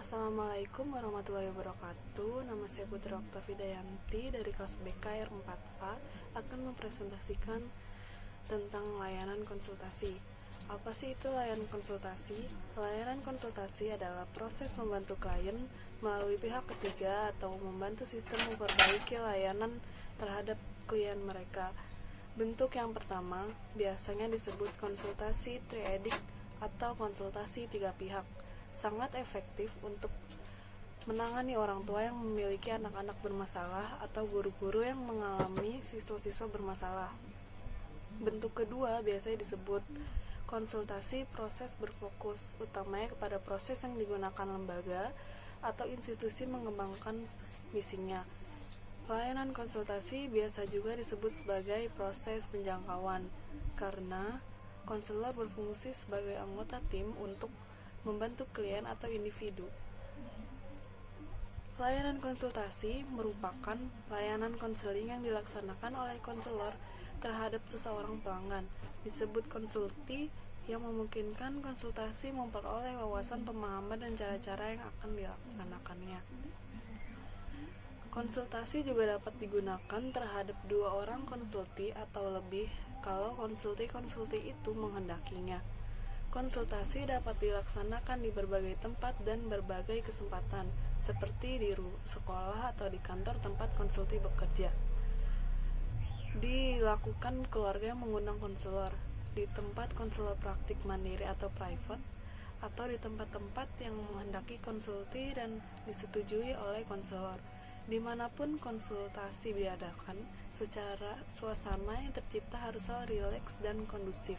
Assalamualaikum warahmatullahi wabarakatuh. Nama saya Putri Oktavidayanti dari kelas BKR 4A akan mempresentasikan tentang layanan konsultasi. Apa sih itu layanan konsultasi? Layanan konsultasi adalah proses membantu klien melalui pihak ketiga atau membantu sistem memperbaiki layanan terhadap klien mereka. Bentuk yang pertama biasanya disebut konsultasi triadik atau konsultasi tiga pihak. Sangat efektif untuk menangani orang tua yang memiliki anak-anak bermasalah atau guru-guru yang mengalami siswa-siswa bermasalah. Bentuk kedua biasanya disebut konsultasi proses berfokus, utamanya kepada proses yang digunakan lembaga atau institusi mengembangkan misinya. Layanan konsultasi biasa juga disebut sebagai proses penjangkauan, karena konselor berfungsi sebagai anggota tim untuk membantu klien atau individu. Layanan konsultasi merupakan layanan konseling yang dilaksanakan oleh konselor terhadap seseorang pelanggan. Disebut konsulti yang memungkinkan konsultasi memperoleh wawasan pemahaman dan cara-cara yang akan dilaksanakannya. Konsultasi juga dapat digunakan terhadap dua orang konsulti atau lebih kalau konsulti itu menghendakinya. Konsultasi dapat dilaksanakan di berbagai tempat dan berbagai kesempatan, seperti di sekolah atau di kantor tempat konsulti bekerja. Dilakukan keluarga yang mengundang konselor, di tempat konselor praktik mandiri atau private, atau di tempat-tempat yang menghendaki konsulti dan disetujui oleh konselor. Dimanapun konsultasi diadakan, secara suasana yang tercipta haruslah rileks dan kondusif,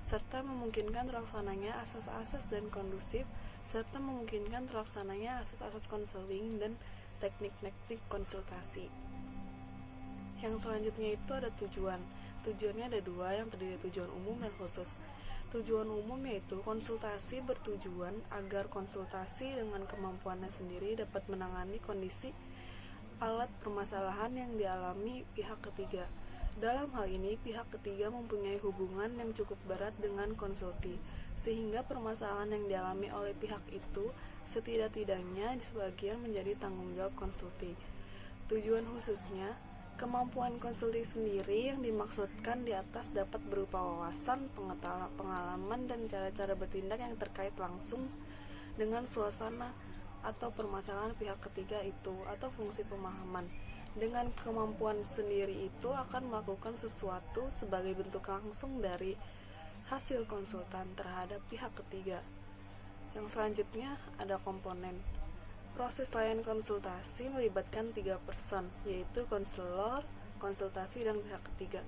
serta memungkinkan terlaksananya asas-asas dan kondusif, serta memungkinkan terlaksananya asas-asas konseling dan teknik-teknik konsultasi. Yang selanjutnya itu ada tujuan. Tujuannya ada dua, yang terdiri tujuan umum dan khusus. Tujuan umum yaitu konsultasi bertujuan agar konsultasi dengan kemampuannya sendiri dapat menangani kondisi alat permasalahan yang dialami pihak ketiga. Dalam hal ini, pihak ketiga mempunyai hubungan yang cukup berat dengan konsulti, sehingga permasalahan yang dialami oleh pihak itu setidak-tidaknya sebagian menjadi tanggung jawab konsulti. Tujuan khususnya, kemampuan konsulti sendiri yang dimaksudkan di atas dapat berupa wawasan, pengalaman, dan cara-cara bertindak yang terkait langsung dengan suasana atau permasalahan pihak ketiga itu atau fungsi pemahaman. Dengan kemampuan sendiri itu akan melakukan sesuatu sebagai bentuk langsung dari hasil konsultan terhadap pihak ketiga. Yang selanjutnya ada komponen. Proses layanan konsultasi melibatkan 3 person, yaitu konselor, konsultasi, dan pihak ketiga.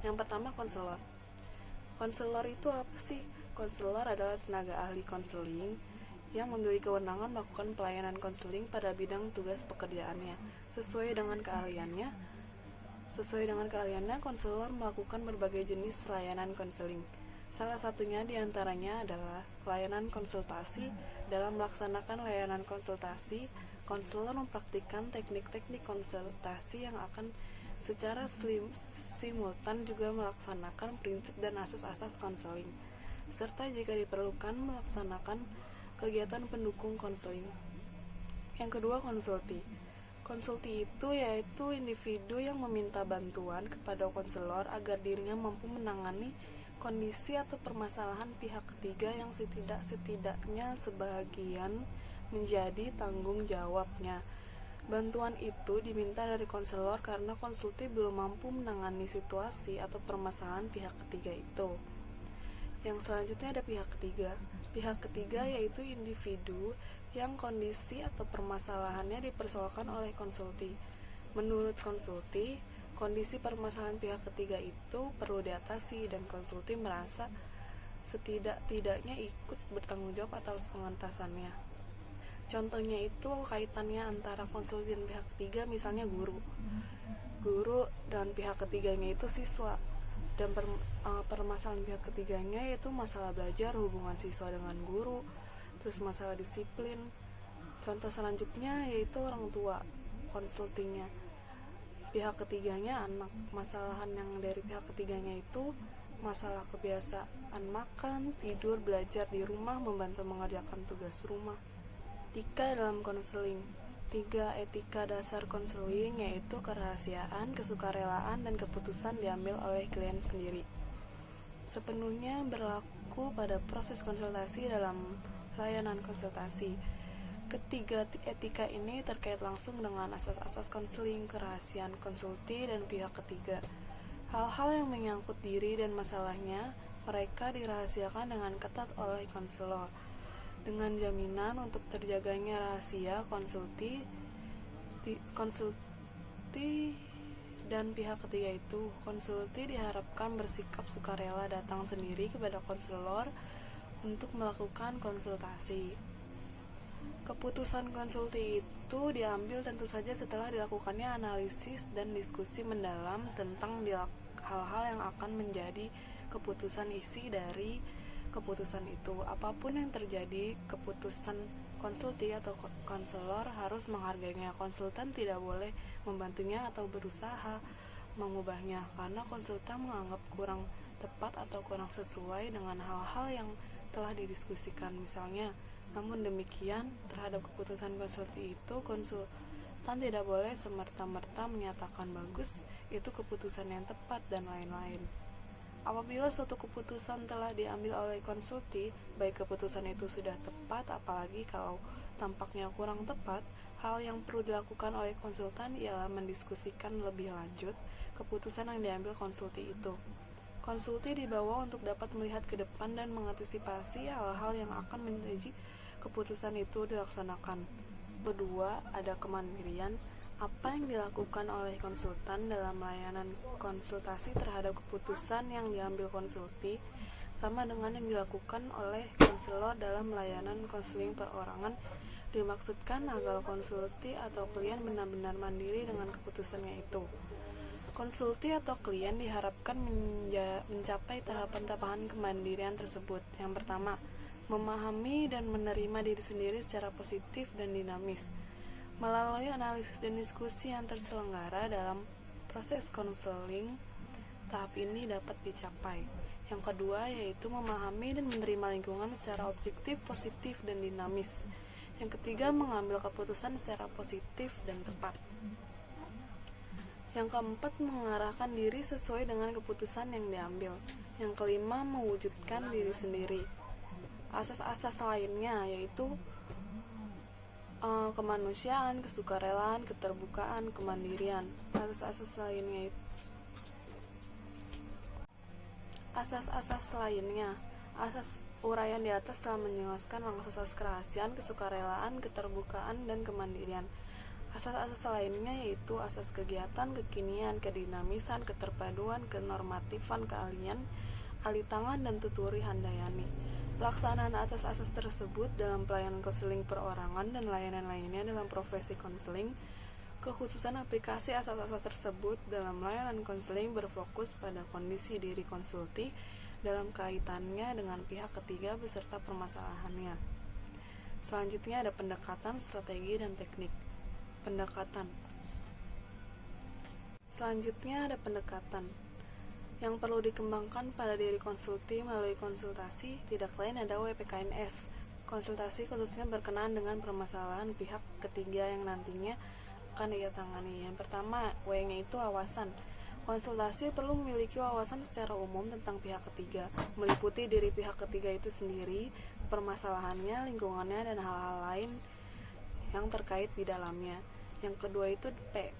Yang pertama, konselor. Konselor itu apa sih? Konselor adalah tenaga ahli konseling yang memiliki kewenangan melakukan pelayanan konseling pada bidang tugas pekerjaannya. Sesuai dengan keahliannya, konselor melakukan berbagai jenis layanan konseling. Salah satunya diantaranya adalah layanan konsultasi. Dalam melaksanakan layanan konsultasi, konselor mempraktikkan teknik-teknik konsultasi yang akan secara simultan juga melaksanakan prinsip dan asas-asas konseling, serta jika diperlukan melaksanakan kegiatan pendukung konseling. Yang kedua, konsulti. Konsulti itu yaitu individu yang meminta bantuan kepada konselor agar dirinya mampu menangani kondisi atau permasalahan pihak ketiga yang setidaknya sebagian menjadi tanggung jawabnya. Bantuan itu diminta dari konselor karena konsulti belum mampu menangani situasi atau permasalahan pihak ketiga itu. Yang selanjutnya ada pihak ketiga. Pihak ketiga yaitu individu yang kondisi atau permasalahannya dipersoalkan oleh konsulti. Menurut konsulti, kondisi permasalahan pihak ketiga itu perlu diatasi dan konsulti merasa setidak-tidaknya ikut bertanggung jawab atas pengentasannya. Contohnya itu kaitannya antara konsulti dan pihak ketiga, misalnya guru dan pihak ketiganya itu siswa, dan permasalahan pihak ketiganya yaitu masalah belajar, hubungan siswa dengan guru, terus masalah disiplin. Contoh selanjutnya yaitu orang tua, konsultinya pihak ketiganya anak. Masalahan yang dari pihak ketiganya itu masalah kebiasaan makan, tidur, belajar di rumah, membantu mengerjakan tugas rumah. Etika dalam konseling. 3 etika dasar konseling yaitu kerahasiaan, kesukarelaan, dan keputusan diambil oleh klien sendiri. Sepenuhnya berlaku pada proses konsultasi dalam layanan konsultasi. Ketiga etika ini terkait langsung dengan asas-asas konseling, kerahasiaan konsulti, dan pihak ketiga. Hal-hal yang menyangkut diri dan masalahnya, mereka dirahasiakan dengan ketat oleh konselor, dengan jaminan untuk terjaganya rahasia konsulti dan pihak ketiga itu. Konsulti diharapkan bersikap sukarela datang sendiri kepada konselor untuk melakukan konsultasi. Keputusan konsulti itu diambil tentu saja setelah dilakukannya analisis dan diskusi mendalam tentang hal-hal yang akan menjadi keputusan isi dari keputusan itu. Apapun yang terjadi, keputusan konsulti atau konselor harus menghargainya. Konsultan tidak boleh membantunya atau berusaha mengubahnya karena konsultan menganggap kurang tepat atau kurang sesuai dengan hal-hal yang telah didiskusikan misalnya. Namun demikian, terhadap keputusan konsulti itu, konsultan tidak boleh semerta-merta menyatakan bagus, itu keputusan yang tepat, dan lain-lain. Apabila suatu keputusan telah diambil oleh konsulti, baik keputusan itu sudah tepat, apalagi kalau tampaknya kurang tepat, hal yang perlu dilakukan oleh konsultan ialah mendiskusikan lebih lanjut keputusan yang diambil konsulti itu. Konsulti dibawa untuk dapat melihat ke depan dan mengantisipasi hal-hal yang akan menjadi keputusan itu dilaksanakan. Kedua, ada kemandirian. Apa yang dilakukan oleh konsultan dalam layanan konsultasi terhadap keputusan yang diambil konsulti sama dengan yang dilakukan oleh konselor dalam layanan konseling perorangan. Dimaksudkan agar konsulti atau klien benar-benar mandiri dengan keputusannya itu. Konsulti atau klien diharapkan mencapai tahapan-tahapan kemandirian tersebut. Yang pertama, memahami dan menerima diri sendiri secara positif dan dinamis. Melalui analisis dan diskusi yang terselenggara dalam proses konseling, tahap ini dapat dicapai. Yang kedua yaitu memahami dan menerima lingkungan secara objektif, positif, dan dinamis. Yang ketiga, mengambil keputusan secara positif dan tepat. Yang keempat, mengarahkan diri sesuai dengan keputusan yang diambil. Yang kelima, mewujudkan diri sendiri. Asas-asas lainnya yaitu kemanusiaan, kesukarelaan, keterbukaan, kemandirian. Asas-asas lainnya, asas uraian di atas telah menjelaskan asas kerahasiaan, kesukarelaan, keterbukaan, dan kemandirian. Asas-asas lainnya yaitu asas kegiatan, kekinian, kedinamisan, keterpaduan, kenormatifan, keahlian, alih tangan, dan tuturi handayani. Pelaksanaan asas-asas tersebut dalam pelayanan konseling perorangan dan layanan lainnya dalam profesi konseling. Kekhususan aplikasi asas-asas tersebut dalam layanan konseling berfokus pada kondisi diri konsulti dalam kaitannya dengan pihak ketiga beserta permasalahannya. Selanjutnya ada pendekatan, strategi, dan teknik. Selanjutnya ada pendekatan. Yang perlu dikembangkan pada diri konsulti melalui konsultasi tidak lain adalah WPKNS. Konsultasi khususnya berkenaan dengan permasalahan pihak ketiga yang nantinya akan ia tangani. Yang pertama, W-nya itu wawasan. Konsultasi perlu memiliki wawasan secara umum tentang pihak ketiga, meliputi diri pihak ketiga itu sendiri, permasalahannya, lingkungannya, dan hal-hal lain yang terkait di dalamnya. Yang kedua itu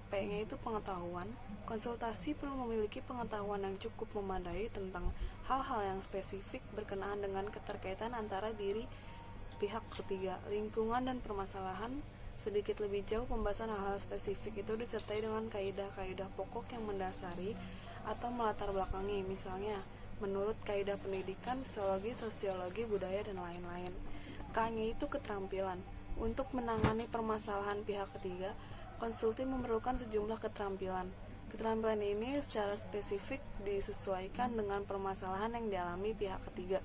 P-nya itu pengetahuan. Konsultasi perlu memiliki pengetahuan yang cukup memadai tentang hal-hal yang spesifik berkenaan dengan keterkaitan antara diri pihak ketiga, lingkungan, dan permasalahan. Sedikit lebih jauh, pembahasan hal-hal spesifik itu disertai dengan kaidah-kaidah pokok yang mendasari atau melatar belakangi, misalnya menurut kaidah pendidikan, psikologi, sosiologi, budaya, dan lain-lain. K-nya itu keterampilan. Untuk menangani permasalahan pihak ketiga, konsulti memerlukan sejumlah keterampilan. Keterampilan ini secara spesifik disesuaikan dengan permasalahan yang dialami pihak ketiga.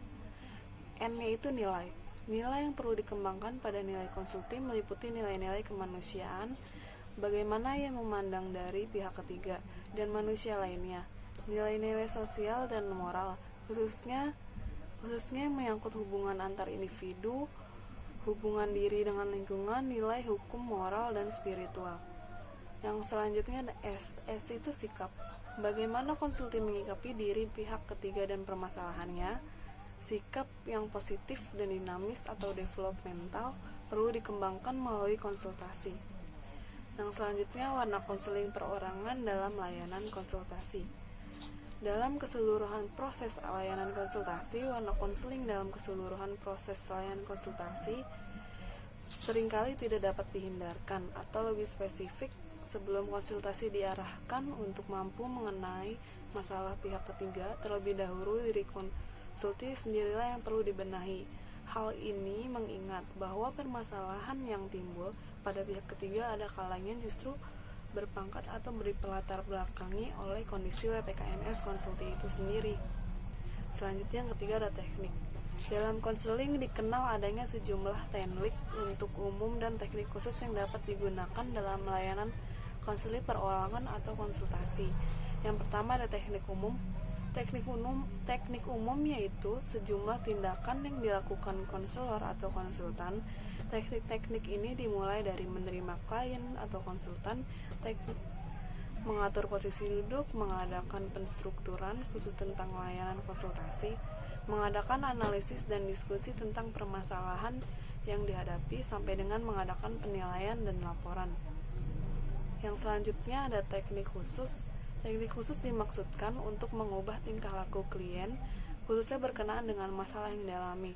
N-nya itu nilai. Nilai yang perlu dikembangkan pada nilai konsulti meliputi nilai-nilai kemanusiaan, bagaimana ia memandang dari pihak ketiga dan manusia lainnya, nilai-nilai sosial dan moral, khususnya yang menyangkut hubungan antar individu, hubungan diri dengan lingkungan, nilai hukum, moral, dan spiritual. Yang selanjutnya ada S. S itu sikap. Bagaimana konsulti menyikapi diri pihak ketiga dan permasalahannya? Sikap yang positif dan dinamis atau developmental perlu dikembangkan melalui konsultasi. Yang selanjutnya warna konseling perorangan dalam layanan konsultasi. Dalam keseluruhan proses layanan konsultasi, warna konseling dalam keseluruhan proses layanan konsultasi seringkali tidak dapat dihindarkan, atau lebih spesifik, sebelum konsultasi diarahkan untuk mampu mengenai masalah pihak ketiga, terlebih dahulu diri konsulti sendirilah yang perlu dibenahi. Hal ini mengingat bahwa permasalahan yang timbul pada pihak ketiga ada kalanya justru berpangkat atau berlatar belakangi oleh kondisi WPKNS konsulti itu sendiri. Selanjutnya yang ketiga ada teknik. Dalam konseling dikenal adanya sejumlah teknik untuk umum dan teknik khusus yang dapat digunakan dalam layanan konseling perorangan atau konsultasi. Yang pertama ada teknik umum. Teknik umum yaitu sejumlah tindakan yang dilakukan konselor atau konsultan. Teknik-teknik ini dimulai dari menerima klien atau konsultan, teknik mengatur posisi duduk, mengadakan penstrukturan khusus tentang layanan konsultasi, mengadakan analisis dan diskusi tentang permasalahan yang dihadapi, sampai dengan mengadakan penilaian dan laporan. Yang selanjutnya ada teknik khusus. Teknik khusus dimaksudkan untuk mengubah tingkah laku klien, khususnya berkenaan dengan masalah yang dialami.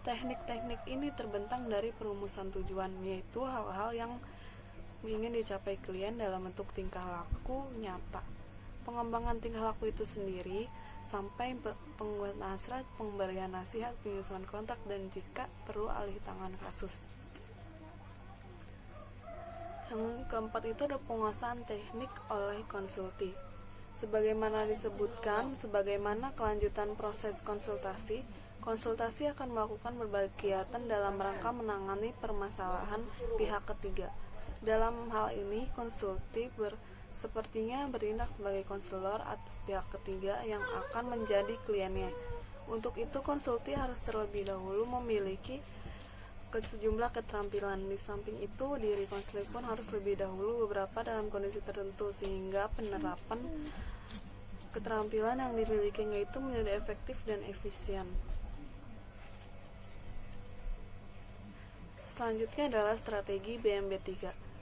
Teknik-teknik ini terbentang dari perumusan tujuan, yaitu hal-hal yang ingin dicapai klien dalam bentuk tingkah laku nyata. Pengembangan tingkah laku itu sendiri sampai pembuatan hasrat, pemberian nasihat, penyusunan kontak, dan jika perlu alih tangan kasus. Yang keempat itu ada penguasaan teknik oleh konsulti. Sebagaimana disebutkan, sebagaimana kelanjutan proses konsultasi akan melakukan berbagai kegiatan dalam rangka menangani permasalahan pihak ketiga. Dalam hal ini, konsulti sepertinya bertindak sebagai konselor atas pihak ketiga yang akan menjadi kliennya. Untuk itu, konsulti harus terlebih dahulu memiliki sejumlah keterampilan. Di samping itu, diri konselor pun harus lebih dahulu beberapa dalam kondisi tertentu, sehingga penerapan keterampilan yang dimilikinya itu menjadi efektif dan efisien. Selanjutnya adalah strategi BMB3.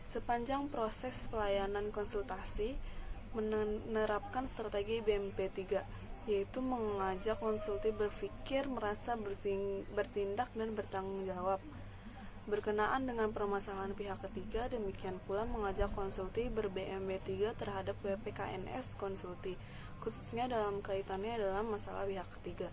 Sepanjang proses pelayanan konsultasi menerapkan strategi BMB3, yaitu mengajak konsulti berpikir, merasa, bertindak, dan bertanggung jawab berkenaan dengan permasalahan pihak ketiga. Demikian pula mengajak konsulti ber-BMB3 terhadap WPKNS konsulti, khususnya dalam kaitannya dalam masalah pihak ketiga.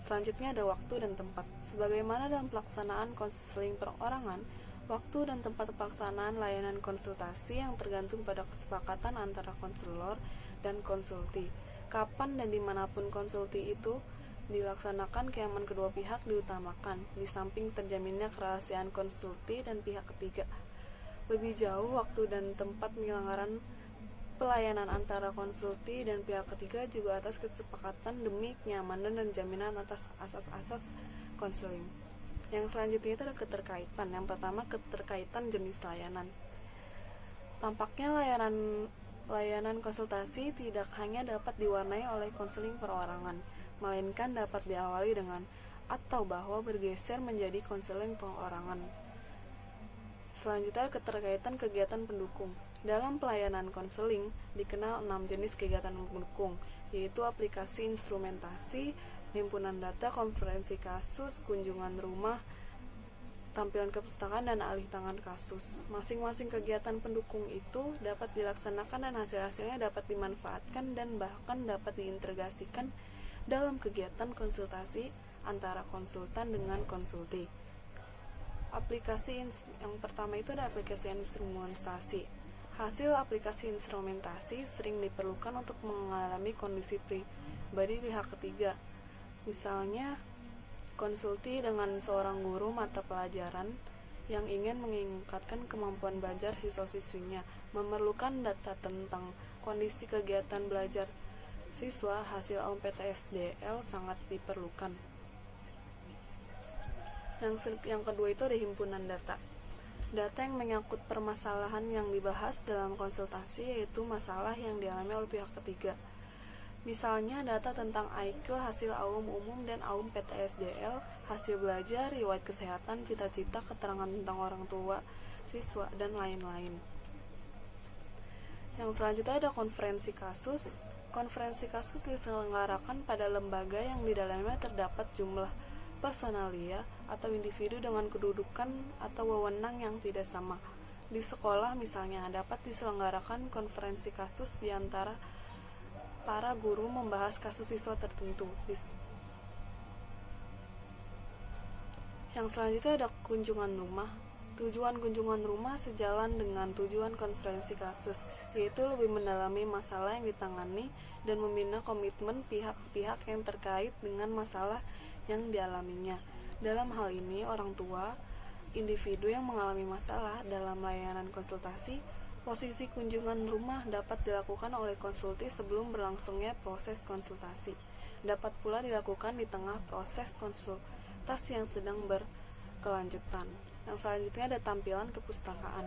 Selanjutnya ada waktu dan tempat. Sebagaimana dalam pelaksanaan konseling perorangan, waktu dan tempat pelaksanaan layanan konsultasi yang tergantung pada kesepakatan antara konselor dan konsulti. Kapan dan dimanapun konsulti itu dilaksanakan, keamanan kedua pihak diutamakan, di samping terjaminnya kerahasiaan konsulti dan pihak ketiga. Lebih jauh, waktu dan tempat penyelenggaraan pelayanan antara konsulti dan pihak ketiga juga atas kesepakatan demi kenyamanan dan jaminan atas asas-asas konseling. Yang selanjutnya itu ada keterkaitan. Yang pertama, keterkaitan jenis layanan. Tampaknya layanan konsultasi tidak hanya dapat diwarnai oleh konseling perorangan, melainkan dapat diawali dengan atau bahwa bergeser menjadi konseling perorangan. Selanjutnya, keterkaitan kegiatan pendukung. Dalam pelayanan konseling dikenal 6 jenis kegiatan pendukung, yaitu aplikasi instrumentasi, himpunan data, konferensi kasus, kunjungan rumah, tampilan kepustakaan, dan alih tangan kasus. Masing-masing kegiatan pendukung itu dapat dilaksanakan dan hasil-hasilnya dapat dimanfaatkan dan bahkan dapat diintegrasikan dalam kegiatan konsultasi antara konsultan dengan konsulti. Yang pertama itu ada aplikasi instrumentasi. Hasil aplikasi instrumentasi sering diperlukan untuk mengalami kondisi pribadi pihak ketiga. Misalnya, konsulti dengan seorang guru mata pelajaran yang ingin meningkatkan kemampuan belajar siswa-siswinya, memerlukan data tentang kondisi kegiatan belajar siswa. Hasil OMPTSDL sangat diperlukan. Yang kedua itu ada himpunan data. Data yang menyangkut permasalahan yang dibahas dalam konsultasi, yaitu masalah yang dialami oleh pihak ketiga. Misalnya data tentang AIKE, hasil AUM umum dan AUM PTSDL, hasil belajar, riwayat kesehatan, cita-cita, keterangan tentang orang tua, siswa, dan lain-lain. Yang selanjutnya ada konferensi kasus. Konferensi kasus diselenggarakan pada lembaga yang di dalamnya terdapat jumlah personalia atau individu dengan kedudukan atau wewenang yang tidak sama. Di sekolah misalnya dapat diselenggarakan konferensi kasus di antara para guru membahas kasus siswa tertentu. Yang selanjutnya ada kunjungan rumah. Tujuan kunjungan rumah sejalan dengan tujuan konferensi kasus, yaitu lebih mendalami masalah yang ditangani dan membina komitmen pihak-pihak yang terkait dengan masalah yang dialaminya. Dalam hal ini, orang tua, individu yang mengalami masalah dalam layanan konsultasi. Posisi kunjungan rumah dapat dilakukan oleh konsulti sebelum berlangsungnya proses konsultasi. Dapat pula dilakukan di tengah proses konsultasi yang sedang berkelanjutan. Yang selanjutnya ada tampilan kepustakaan.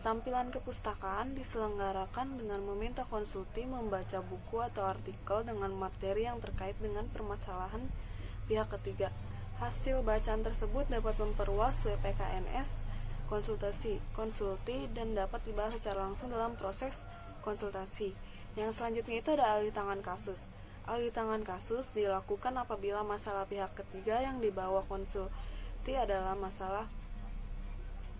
Tampilan kepustakaan diselenggarakan dengan meminta konsulti membaca buku atau artikel dengan materi yang terkait dengan permasalahan pihak ketiga. Hasil bacaan tersebut dapat memperluas WPKNS konsulti dan dapat dibahas secara langsung dalam proses konsultasi. Yang selanjutnya itu ada alih tangan kasus. Alih tangan kasus dilakukan apabila masalah pihak ketiga yang dibawa konsulti adalah masalah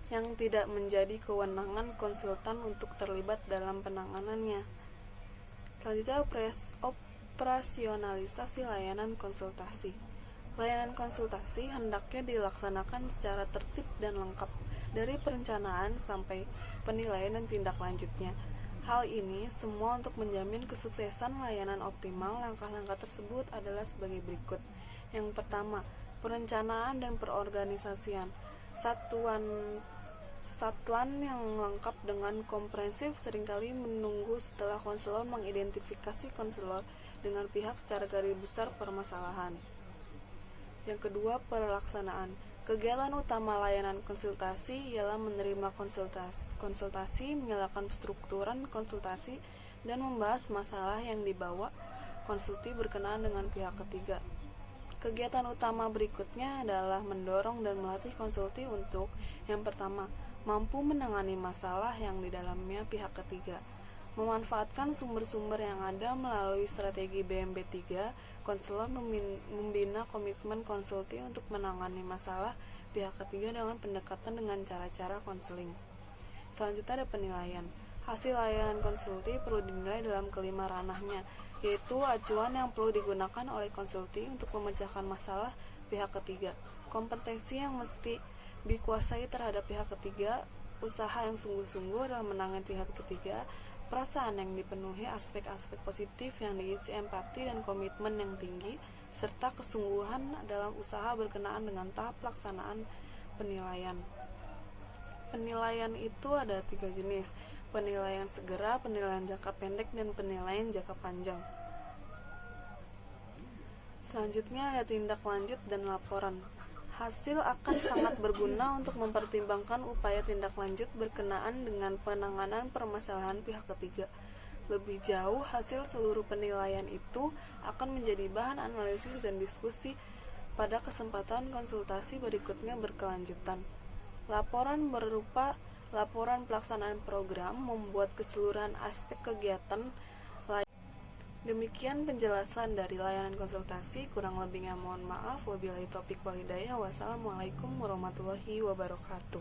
yang tidak menjadi kewenangan konsultan untuk terlibat dalam penanganannya. Selanjutnya operasionalisasi layanan konsultasi. Layanan konsultasi hendaknya dilaksanakan secara tertib dan lengkap, dari perencanaan sampai penilaian dan tindak lanjutnya. Hal ini semua untuk menjamin kesuksesan layanan optimal. Langkah-langkah tersebut adalah sebagai berikut. Yang pertama, perencanaan dan perorganisasian. Satuan yang lengkap dengan komprehensif seringkali menunggu setelah konselor mengidentifikasi konselor dengan pihak secara garis besar permasalahan. Yang kedua, pelaksanaan. Kegiatan utama layanan konsultasi ialah menerima konsultasi, menyalakan strukturan konsultasi, dan membahas masalah yang dibawa konsulti berkenaan dengan pihak ketiga. Kegiatan utama berikutnya adalah mendorong dan melatih konsulti untuk, yang pertama, mampu menangani masalah yang di dalamnya pihak ketiga. Memanfaatkan sumber-sumber yang ada melalui strategi BMB 3, konselor membina komitmen konsulti untuk menangani masalah pihak ketiga dengan pendekatan dengan cara-cara konseling. Selanjutnya ada penilaian. Hasil layanan konsulti perlu dinilai dalam kelima ranahnya, yaitu acuan yang perlu digunakan oleh konsulti untuk memecahkan masalah pihak ketiga, kompetensi yang mesti dikuasai terhadap pihak ketiga, usaha yang sungguh-sungguh dalam menangani pihak ketiga, perasaan yang dipenuhi aspek-aspek positif yang diisi empati dan komitmen yang tinggi, serta kesungguhan dalam usaha berkenaan dengan tahap pelaksanaan penilaian. Penilaian itu ada 3 jenis: penilaian segera, penilaian jangka pendek, dan penilaian jangka panjang. Selanjutnya ada tindak lanjut dan laporan. Hasil akan sangat berguna untuk mempertimbangkan upaya tindak lanjut berkenaan dengan penanganan permasalahan pihak ketiga. Lebih jauh, hasil seluruh penilaian itu akan menjadi bahan analisis dan diskusi pada kesempatan konsultasi berikutnya berkelanjutan. Laporan berupa laporan pelaksanaan program, membuat keseluruhan aspek kegiatan. Demikian penjelasan dari layanan konsultasi, kurang lebihnya mohon maaf. Wabillahi taufiq wal hidayah. Wassalamualaikum warahmatullahi wabarakatuh.